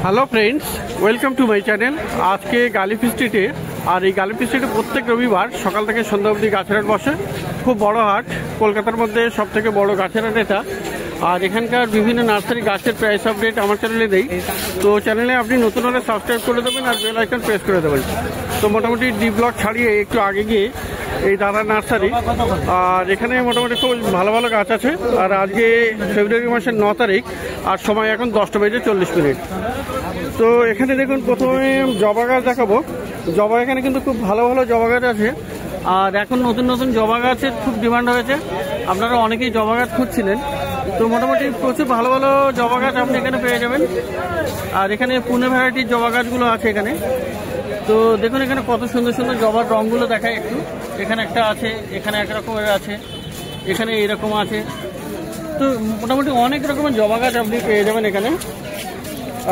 Hello friends, welcome to my channel. আজকে গালিফ স্ট্রিটে, আর এই গালিফ স্ট্রিটে প্রত্যেক রবিবার সকাল থেকে সন্ধ্যা অবধি গাছের হাট বসে। খুব বড় হাট, কলকাতার মধ্যে সবথেকে বড় গাছের হাট এটা। আর এখানকার বিভিন্ন নার্সারি গাছের প্রাইস আপডেট আমার চ্যানেলে দেই। তো চ্যানেলে আপনি নতুন হলে সাবস্ক্রাইব করে দেবেন আর বেল আইকন প্রেস করে দেবেন। তো মোটামুটি ডি ব্লক ছাড়িয়ে একটু আগে গিয়ে এই দাদার নার্সারি, আর এখানে মোটামুটি খুব ভালো ভালো গাছ আছে। আর আজকে ফেব্রুয়ারি মাসের 9 তারিখ, আর সময় এখন 10:40। তো এখানে দেখুন, প্রথমে জবা গাছ দেখাবো। জবা এখানে কিন্তু খুব ভালো ভালো জবা গাছ আছে, আর এখন নতুন নতুন জবা গাছের খুব ডিমান্ড হয়েছে। আপনারা অনেকেই জবা গাছ খুঁজছিলেন, তো মোটামুটি প্রচুর ভালো ভালো জবা গাছ আপনি এখানে পেয়ে যাবেন। আর এখানে পুনে ভ্যারাইটির জবা গাছগুলো আছে এখানে। তো দেখুন এখানে কত সুন্দর সুন্দর জবার রঙগুলো দেখায় একটু। এখানে একটা আছে, এখানে এক রকমের আছে, এখানে এইরকম আছে। তো মোটামুটি অনেক রকমের জবা গাছ আপনি পেয়ে যাবেন এখানে।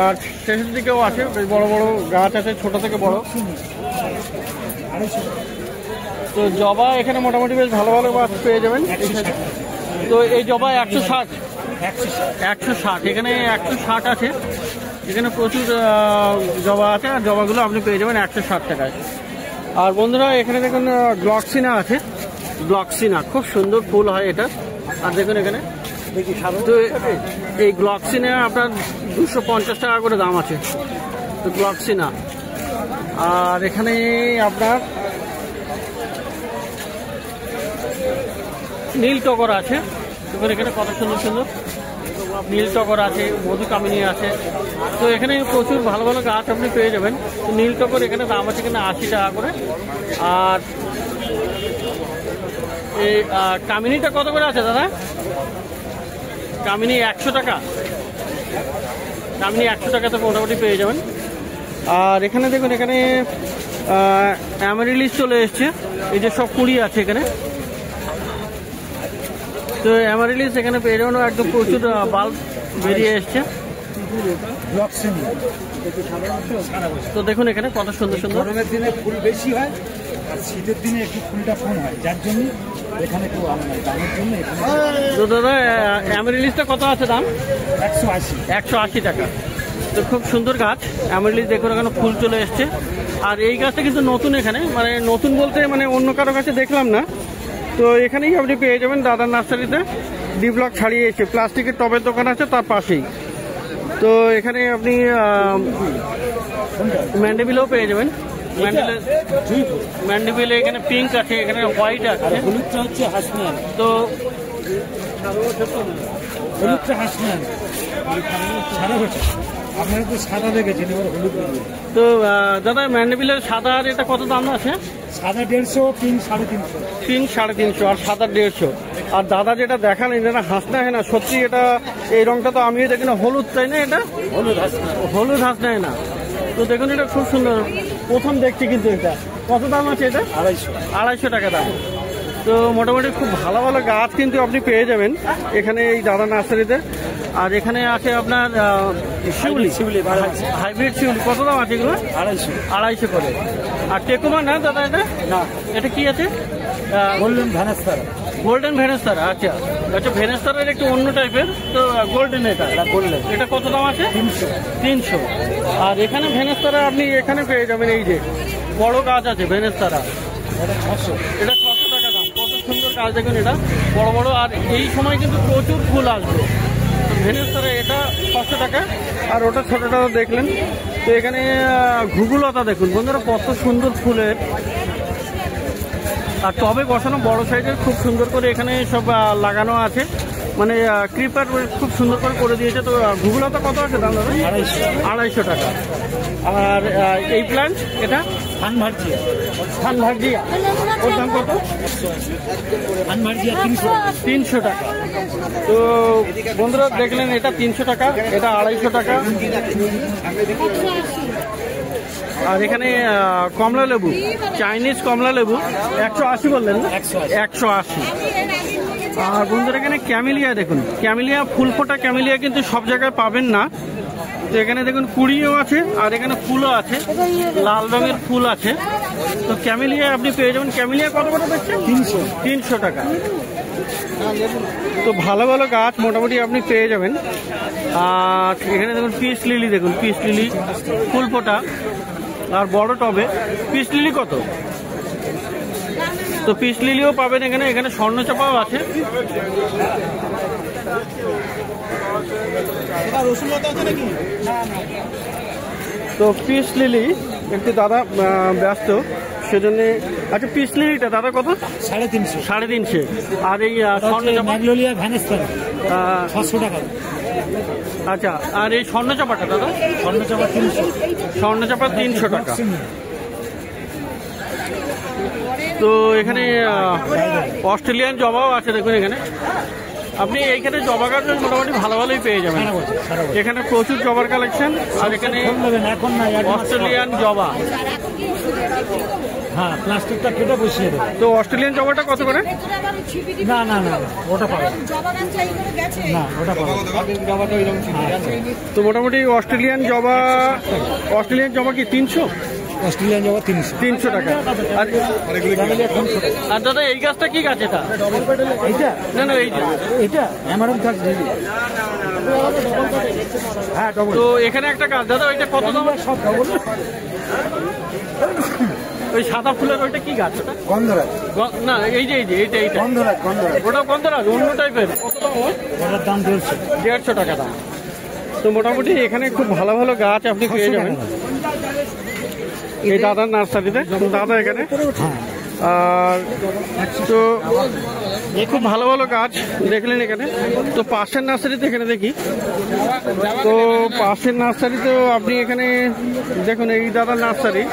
আর শেষের দিকেও আছে, বেশ বড় বড় গাছ আছে, ছোট থেকে বড়। তো জবা এখানে মোটামুটি বেশ ভালো ভালো গাছ পেয়ে যাবেন। তো এই জবা 160, এখানে 160 আছে। এখানে প্রচুর জবা আছে, আর জবাগুলো আপনি পেয়ে যাবেন 160 টাকায়। আর বন্ধুরা এখানে দেখুন গ্লক্সিনা আছে। গ্লক্সিনা খুব সুন্দর ফুল হয় এটা। আর দেখুন এখানে, তো এই গ্লক্সিনা আপনার 250 টাকা করে দাম আছে। তো গ্লক্সিনা। আর এখানে আপনার নীল টগর আছে। দেখুন এখানে কত সুন্দর সুন্দর নীল টগর আছে, মধু কামিনী আছে। তো এখানে প্রচুর ভালো ভালো গাছ আপনি পেয়ে যাবেন। তো নীল টগর এখানে দাম আছে এখানে 80 টাকা করে। আর এই কামিনীটা কত করে আছে দাদা? কামিনী 100 টাকা। কামিনী 100 টাকাতে মোটামুটি পেয়ে যাবেন। আর এখানে দেখুন, এখানে অ্যামারিলিস চলে এসছে। এই যে সব কুড়ি আছে এখানে। তো অ্যামারিলিস এখানে পেয়ে যাবেন, একদম প্রচুর বাল্ব বেরিয়ে এসছে। তো দেখুন এখানে কত সুন্দর সুন্দর। গরমের দিনে ফুল বেশি হয়, আর শীতের দিনে একটু ফুলটা কম হয়, যার জন্য এখানে একটু দামের জন্য। তো দাদা অ্যামারিলিসটা কত আছে দাম? 180 টাকা। তো খুব সুন্দর গাছ অ্যামারিলিস। দেখুন এখানে ফুল চলে এসছে। আর এই গাছটা কিন্তু নতুন এখানে, মানে নতুন বলতে মানে অন্য কারো কাছে দেখলাম না। তো এখানেই আপনি পেয়ে যাবেন দাদার নার্সারিতে। ডি ব্লক ছাড়িয়ে এসে প্লাস্টিকের টবের দোকান আছে তার পাশেই। তো এখানে আপনি ম্যান্ডেভিলও পেয়ে যাবেন। ম্যান্ডেভিলে এখানে পিঙ্ক আছে, এখানে হোয়াইট আছে। হলুদটা হচ্ছে হাসনান। তো হলুদটা হাসনান সাদা হচ্ছে, আপনারা তো সাদা দেখেছেন, এবার হলুদ। তো দাদা ম্যান্ডেভিলের সাদা আর এটা কত দাম আছে? সাদা 150, পিঙ্ক 350। পিঙ্ক 350 আর সাদা 150। আর দাদা যেটা দেখান এটা হাসনা হয় না, সত্যি এটা এই রংটা তো আমিও দেখি না। হলুদ, তাই না? এটা হলুদ হাসনা হয় না। তো দেখুন এটা খুব সুন্দর, প্রথম দেখছি। কিন্তু এটা কত দাম আছে? এটা 250 টাকা দাম। তো মোটামুটি খুব ভালো ভালো গাছ কিন্তু আপনি পেয়ে যাবেন এখানে এই দাদা নার্সারিতে। আর এখানে আছে আপনার শিউলি, হাইব্রিড শিউলি। কত দাম আছে এগুলো? 250 করে। আর টেকুমা না দাদা? এটা না, এটা কি আছে? গোল্ডেন ভেনেস্তারা। আচ্ছা আচ্ছা, ভেনেস্তারার একটু অন্য টাইপের। তো গোল্ডেন, এটা কত দাম আছে? 300। আর এখানে ভেনেস্তারা আপনি এখানে পেয়ে যাবেন। এই যে বড় গাছ আছে ভেনেস্তারা, এটা 600 টাকা দাম। কত সুন্দর গাছ দেখুন, এটা বড় বড়। আর এই সময় কিন্তু প্রচুর ফুল আসবে। ভেনেস্তারা এটা 600 টাকা। আর ওটা ছোটটা দেখলেন। তো এখানে ঘুঘুলতা দেখুন বন্ধুরা, কত সুন্দর ফুলের। আর টবে বসানো বড় সাইজের, খুব সুন্দর করে এখানে সব লাগানো আছে, মানে ক্রিপার খুব সুন্দর করে দিয়েছে। তো ঘুঘুলতা কত আছে দাম দাদা? 250 টাকা। আর এই প্ল্যান্ট এটা থানভার্জিয়া, ওর দাম কত? 300 টাকা। তো বন্ধুরা দেখলেন, এটা 300 টাকা, এটা 250 টাকা। আর এখানে কমলা লেবু, চাইনিজ কমলা লেবু 180 বললেন না? 180। আর বন্ধুরা এখানে ক্যামেলিয়া দেখুন, ক্যামেলিয়া ফুল ফোটা ক্যামেলিয়া কিন্তু সব জায়গায় পাবেন না। তো এখানে দেখুন কুড়িও আছে, আর এখানে ফুলও আছে, লাল রঙের ফুল আছে। তো ক্যামেলিয়া আপনি পেয়ে যাবেন। ক্যামেলিয়া কত করে দেখছেন? 300 টাকা। তো ভালো ভালো গাছ মোটামুটি আপনি পেয়ে যাবেন। আর এখানে দেখুন পিস লিলি, দেখুন পিস লিলি ফুল ফোটা আর বড় টবে। পিস লিলি কত? তো পিস লিলিও পাবেন এখানে। এখানে স্বর্ণচাপাও আছে। তো পিস লিলি একটু দাদা ব্যস্ত সেজন্য। আচ্ছা পিস লিলিটা দাদা কত? 350। 350। আর এই স্বর্ণচাপা ম্যাগনোলিয়া ভ্যানেস্টার 600 টাকা। আচ্ছা, আর এই স্বর্ণচাপাটা দাদা? স্বর্ণচাপা 300। স্বর্ণচাপা 300 টাকা। তো এখানে অস্ট্রেলিয়ান জবাও আছে দেখুন। এখানে আপনি এইখানে জবা গাছ মোটামুটি ভালো ভালোই পেয়ে যাবেন। এখানে প্রচুর জবার কালেকশন। আর এখানে অস্ট্রেলিয়ান জবা। হ্যাঁ, প্লাস্টিকটা কেটে বসিয়ে দেবো। তো অস্ট্রেলিয়ান জবাটা কত করে? না না না, ওটা পাবে না, ওটা পাবে। তো মোটামুটি অস্ট্রেলিয়ান জবা কি 300? অস্ট্রেলিয়ান জবা 300 টাকা। আর দাদা এই গাছটা কি গাছ এটা? এইটা না না, এইটা এটা অ্যামারন থাকবে। হ্যাঁ, ডবল। তো এখানে একটা গাছ দাদা, ওইটা কত দাম? সব ডবল। ওই সাদা ফুলের ওইটা কি গাছ? ওটা গন্ধরাজ না, এই যে এইটা গন্ধরাজ গন্ধরাজ। ওটাও গন্ধরাজ, অন্য টাইপের। কত দাম? ওটার দাম 150 টাকা দাম। তো মোটামুটি এখানে খুব ভালো ভালো গাছ আপনি পেয়ে যাবেন এই দাদার নার্সারিতে। দাদা এখানে আর তো খুব ভালো ভালো গাছ দেখলেন এখানে। তো পাশের নার্সারিতে এখানে দেখি। তো পাশের নার্সারিতেও আপনি এখানে দেখুন, এই দাদার নার্সারি।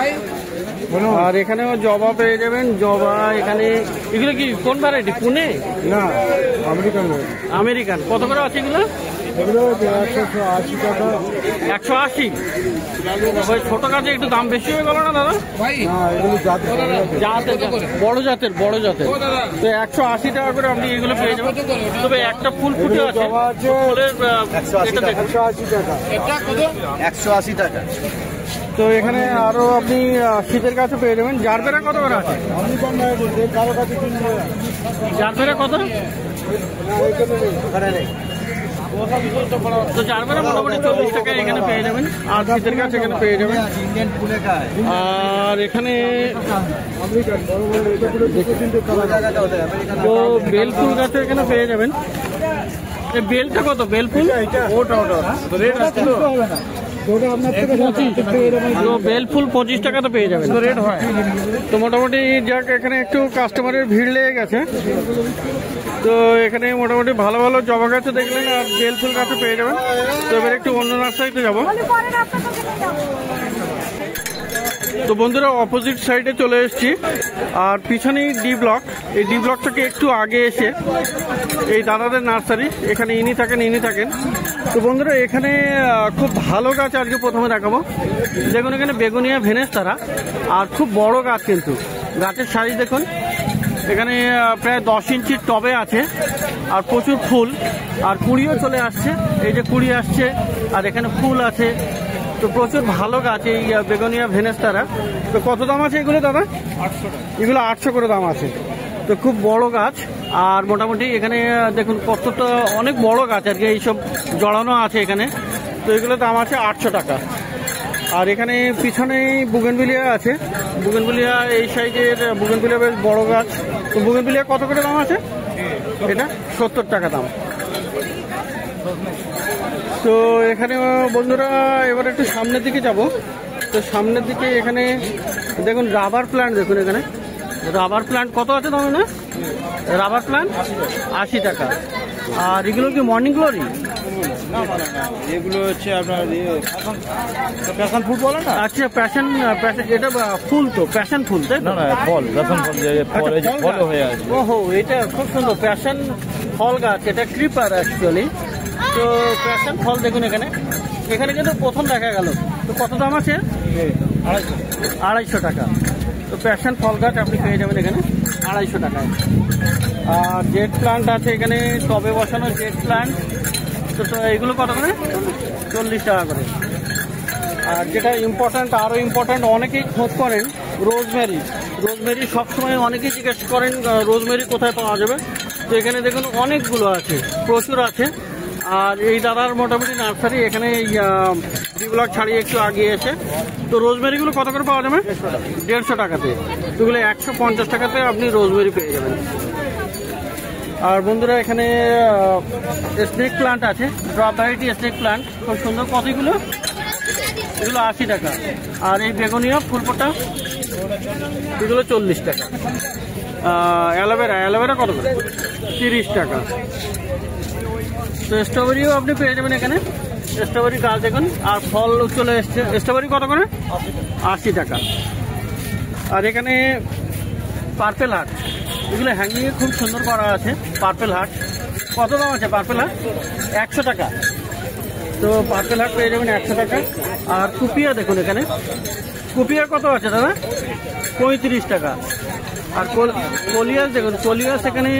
আর এখানেও জবা পেয়ে যাবেন। জবা এখানে এগুলো কি কোন ভ্যারাইটি? পুনে না, আমেরিকান। আমেরিকান কত করে আছে এগুলো? এগুলো 180 টাকা। 180। ওই ছোট গাছে একটু দাম বেশি হয়ে গেল না দাদা? এগুলো বড় জাতের। তো 180 টাকা করে আপনি এগুলো পেয়ে যাবেন। তবে একটা ফুল ফুটে আছে। ফুলের এটা দেখুন 180 টাকা। তো এখানে আরো আপনি শীতের গাছও পেয়ে যাবেন। জারবেরা কত করে আছে? জারবেরা কত? তো জারবেরা মোটামুটি 40 টাকায় এখানে পেয়ে যাবেন। আর শীতের গাছ এখানে পেয়ে যাবেন। আর এখানে তো বেল ফুল গাছও এখানে পেয়ে যাবেন। এই বেলটা কত? বেল ফুল তো বেল ফুল 25 টাকা তো পেয়ে যাবেন। রেট হয়। তো মোটামুটি যাক, এখানে একটু কাস্টমারের ভিড় লেগে গেছে। তো এখানে মোটামুটি ভালো ভালো জবা গাছও দেখলেন আর বেল ফুল গাছও পেয়ে যাবেন। তো এবার একটু অন্য নার্সারিতে যাবো। তো বন্ধুরা অপোজিট সাইডে চলে এসেছি। আর পিছনেই ডি ব্লক। এই ডি ব্লক থেকে একটু আগে এসে এই দাদাদের নার্সারি। এখানে ইনি থাকেন। তো বন্ধুরা এখানে খুব ভালো গাছ আজকে প্রথমে দেখাবো। দেখুন এখানে বেগুনিয়া ভেনেস্তারা। আর খুব বড় গাছ, কিন্তু গাছের সাইজ দেখুন। এখানে প্রায় 10 ইঞ্চির টবে আছে। আর প্রচুর ফুল আর কুড়িও চলে আসছে। এই যে কুড়ি আসছে আর এখানে ফুল আছে। তো প্রচুর ভালো গাছ এই বেগুনিয়া ভেনেস্তারা। তো কত দাম আছে এগুলো দাদা? 800 টাকা। এগুলো 800 করে দাম আছে। তো খুব বড় গাছ। আর মোটামুটি এখানে দেখুন কতটা অনেক বড় গাছ আর কি, এইসব জড়ানো আছে এখানে। তো এগুলো দাম আছে 800 টাকা। আর এখানে পিছনেই বুগেনভিলিয়া আছে। বুগেনভিলিয়া এই সাইজের বুগেনভিলিয়া বেশ বড় গাছ। তো বুগেনভিলিয়া কত করে দাম আছে? এটা 70 টাকা দাম। তো এখানে বন্ধুরা এবার একটু সামনের দিকে যাব। তো সামনের দিকে এখানে দেখুন রাবার প্ল্যান্ট। দেখুন এখানে রাবার প্ল্যান্ট কত আছে দাম? না, রাবার প্ল্যান্ট 80 টাকা। আর এগুলো কি মর্নিং গ্লোরি? এগুলো হচ্ছে আপনার প্যাশন ফুল বলে না? আচ্ছা, প্যাশন এটা ফুল। তো প্যাশন ফুল তাই না? ফল, প্যাশন ফল হয়ে আছে। ওহো, এটা খুব সুন্দর প্যাশন ফল গাছ। এটা ক্রিপার অ্যাকচুয়ালি। তো প্যাশন ফল দেখুন এখানে কিন্তু প্রথম দেখা গেল। তো কত দাম আছে? 250 টাকা। তো প্যাশন ফল গাছ আপনি পেয়ে যাবেন এখানে 250 টাকায়। আর জেট প্লান্ট আছে এখানে, টবে বসানো জেট প্লান্ট। তো এগুলো কত করে? 40 টাকা করে। আর যেটা আরো ইম্পর্ট্যান্ট অনেকেই খোঁজ করেন, রোজমেরি সবসময় অনেকেই জিজ্ঞেস করেন রোজমেরি কোথায় পাওয়া যাবে। তো এখানে দেখুন অনেকগুলো আছে, প্রচুর আছে। আর এই দাদার মোটামুটি নার্সারি এখানে ডি ব্লক ছাড়িয়ে একটু আগে এসে। তো রোজমেরিগুলো কত করে পাওয়া যাবে? 150 টাকাতে। তোগুলো 150 টাকাতে আপনি রোজমেরি পেয়ে যাবেন। আর বন্ধুরা এখানে স্নেক প্লান্ট আছে, ড্রপ ভ্যারাইটি স্নেক প্লান্ট, খুব সুন্দর। কতগুলো? এগুলো 80 টাকা। আর এই বেগুনিয়া ফুলপটা এগুলো 40 টাকা। অ্যালোভেরা কত করে? 30 টাকা। তো স্ট্রবেরিও আপনি পেয়ে যাবেন এখানে। স্ট্রবেরি গাছ দেখুন, আর ফল চলে এসছে। স্ট্রবেরি কত করে? 80 টাকা। আর এখানে পার্পেল হার্ট, এগুলো হ্যাঙ্গিংয়ে খুব সুন্দর করা আছে। পার্পেল হার্ট কত দাম আছে? পার্পেল হার্ট 100 টাকা। তো পার্পেল হার্ট পেয়ে যাবেন 100 টাকা। আর কুপিয়া দেখুন এখানে, কুপিয়া কত আছে দাদা? 35 টাকা। আর কলিয়াস দেখুন, কলিয়াস এখানে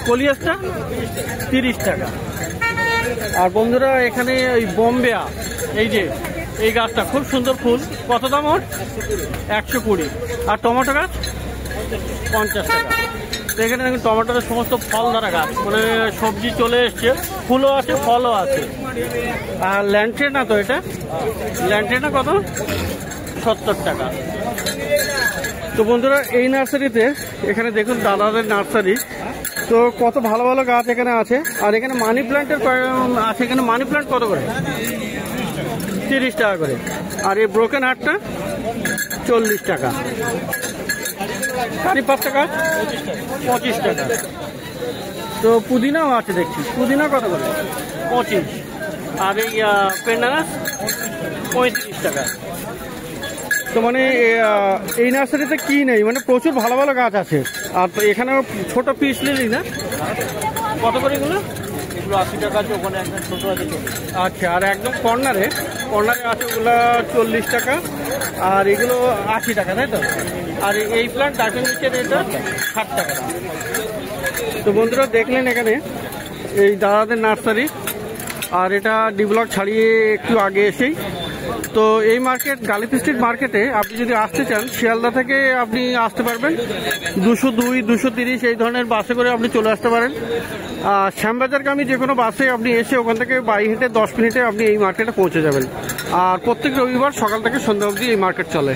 কলিয়াসটা 30 টাকা। আর বন্ধুরা এখানে ওই বোম্বেয়া, এই যে এই গাছটা খুব সুন্দর ফুল, কত দাম ওর? 120। আর টমেটো গাছ 50 টাকা। তো এখানে দেখুন টমেটোর সমস্ত ফল ধরা গাছ, মানে সবজি চলে এসছে, ফুলও আছে ফলও আছে। আর ল্যান্ট্রেনা, তো এটা ল্যান্ট্রেনা কত? 70 টাকা। তো বন্ধুরা এই নার্সারিতে এখানে দেখুন দাদাদের নার্সারি, তো কত ভালো ভালো গাছ এখানে আছে। আর এখানে মানি প্ল্যান্টের আছে। এখানে মানি প্ল্যান্ট কত করে? 30 টাকা করে। আর এই ব্রোকেন হার্টটা 40 টাকা। কারি পাতা গাছ 25 টাকা। তো পুদিনাও আছে দেখছি, পুদিনা কত করে? 25। আর এই পেন্ডা গাছ 35 টাকা। তো মানে এই নার্সারিতে কি নেই, মানে প্রচুর ভালো ভালো গাছ আছে। আর তো এখানেও ছোট পিস লিলি না, কত করে এগুলো? এগুলো 80 টাকা আছে, ওখানে একদম ছোট আছে। আচ্ছা, আর একদম কর্নারে আছে ওগুলো 40 টাকা। আর এগুলো 80 টাকা, তাই তো? আর এই প্লান্ট ডাকের নিচের এটা 60 টাকা। তো বন্ধুরা দেখলেন এখানে এই দাদাদের নার্সারি। আর এটা ডি ব্লক ছাড়িয়ে একটু আগে এসেই। তো এই মার্কেট গালিফ স্ট্রিট মার্কেটে আপনি যদি আসতে চান, শিয়ালদা থেকে আপনি আসতে পারবেন 202, 230 এই ধরনের বাসে করে আপনি চলে আসতে পারেন। শ্যামবাজারগামী যে কোনো বাসে আপনি এসে ওখান থেকে বাই হেঁটে 10 মিনিটে আপনি এই মার্কেটে পৌঁছে যাবেন। আর প্রত্যেক রবিবার সকাল থেকে সন্ধ্যা অবধি এই মার্কেট চলে।